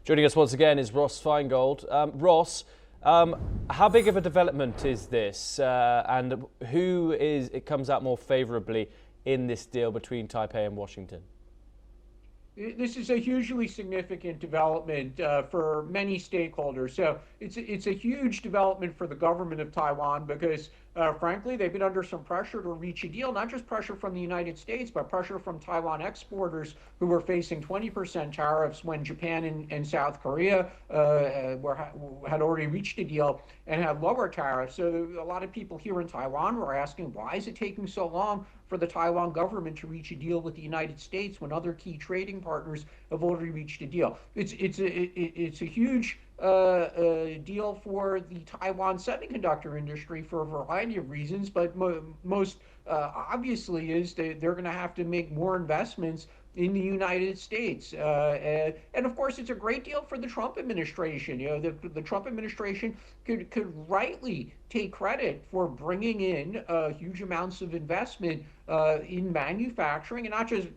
Joining us once again is Ross Feingold. Ross, how big of a development is this, and it comes out more favourably in this deal between Taipei and Washington? This is a hugely significant development for many stakeholders. So it's a huge development for the government of Taiwan because, frankly, they've been under some pressure to reach a deal, not just pressure from the United States, but pressure from Taiwan exporters who were facing 20% tariffs when Japan and South Korea had already reached a deal and had lower tariffs. So a lot of people here in Taiwan were asking, why is it taking so long for the Taiwan government to reach a deal with the United States when other key trading partners have already reached a deal? It's a huge deal for the Taiwan semiconductor industry for a variety of reasons, but most obviously is they're going to have to make more investments in the United States. And of course, it's a great deal for the Trump administration. You know, the Trump administration could rightly take credit for bringing in huge amounts of investment in manufacturing, and not just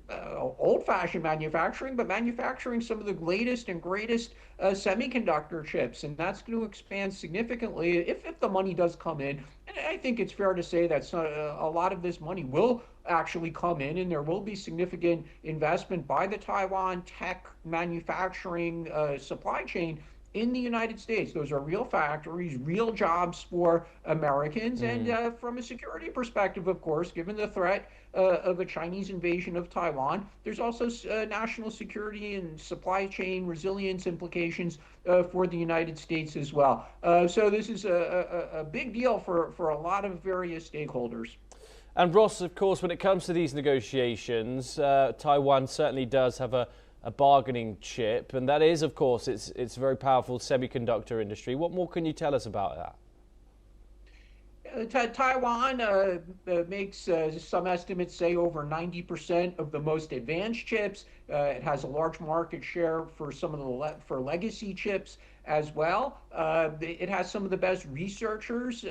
old-fashioned manufacturing, but manufacturing some of the latest and greatest semiconductor chips. And that's going to expand significantly if the money does come in. And I think it's fair to say that a lot of this money will actually come in, and there will be significant investment by the Taiwan tech manufacturing supply chain in the United States. Those are real factories, real jobs for Americans. And from a security perspective, of course, given the threat of a Chinese invasion of Taiwan, there's also national security and supply chain resilience implications for the United States as well. So this is a big deal for a lot of various stakeholders. And Ross, of course, when it comes to these negotiations, Taiwan certainly does have a bargaining chip, and that is, of course, it's a very powerful semiconductor industry. What more can you tell us about that? Taiwan makes, some estimates say, over 90% of the most advanced chips. It has a large market share for some of the legacy chips as well. It has some of the best researchers,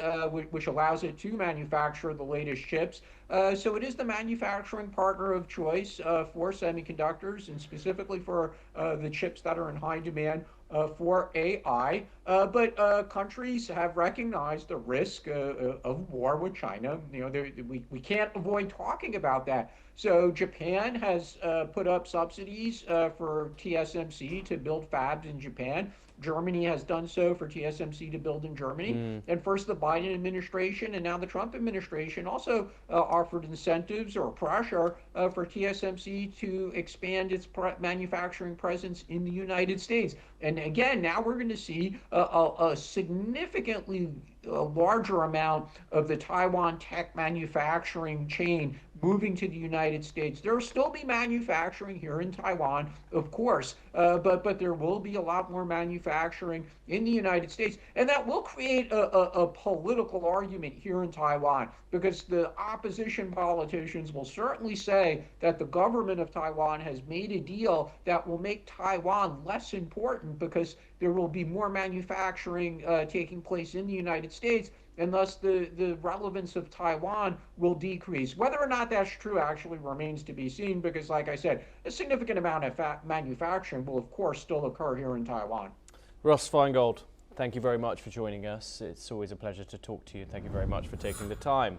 which allows it to manufacture the latest chips. So it is the manufacturing partner of choice for semiconductors, and specifically for the chips that are in high demand for AI. But countries have recognized the risk of war with China. You know, we can't avoid talking about that. So Japan has put up subsidies for TSMC to build fabs in Japan. Germany has done so for TSMC to build in Germany. And first the Biden administration and now the Trump administration also offered incentives or pressure for TSMC to expand its manufacturing presence in the United States. And again, now we're going to see a significantly larger amount of the Taiwan tech manufacturing chain moving to the United States. There will still be manufacturing here in Taiwan, of course, but there will be a lot more manufacturing in the United States. And that will create a political argument here in Taiwan, because the opposition politicians will certainly say that the government of Taiwan has made a deal that will make Taiwan less important because there will be more manufacturing taking place in the United States, and thus the relevance of Taiwan will decrease. Whether or not that's true actually remains to be seen, because, like I said, a significant amount of manufacturing will, of course, still occur here in Taiwan. Ross Feingold, thank you very much for joining us. It's always a pleasure to talk to you. Thank you very much for taking the time.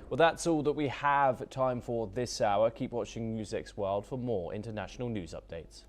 Well, that's all that we have time for this hour. Keep watching NewsX World for more international news updates.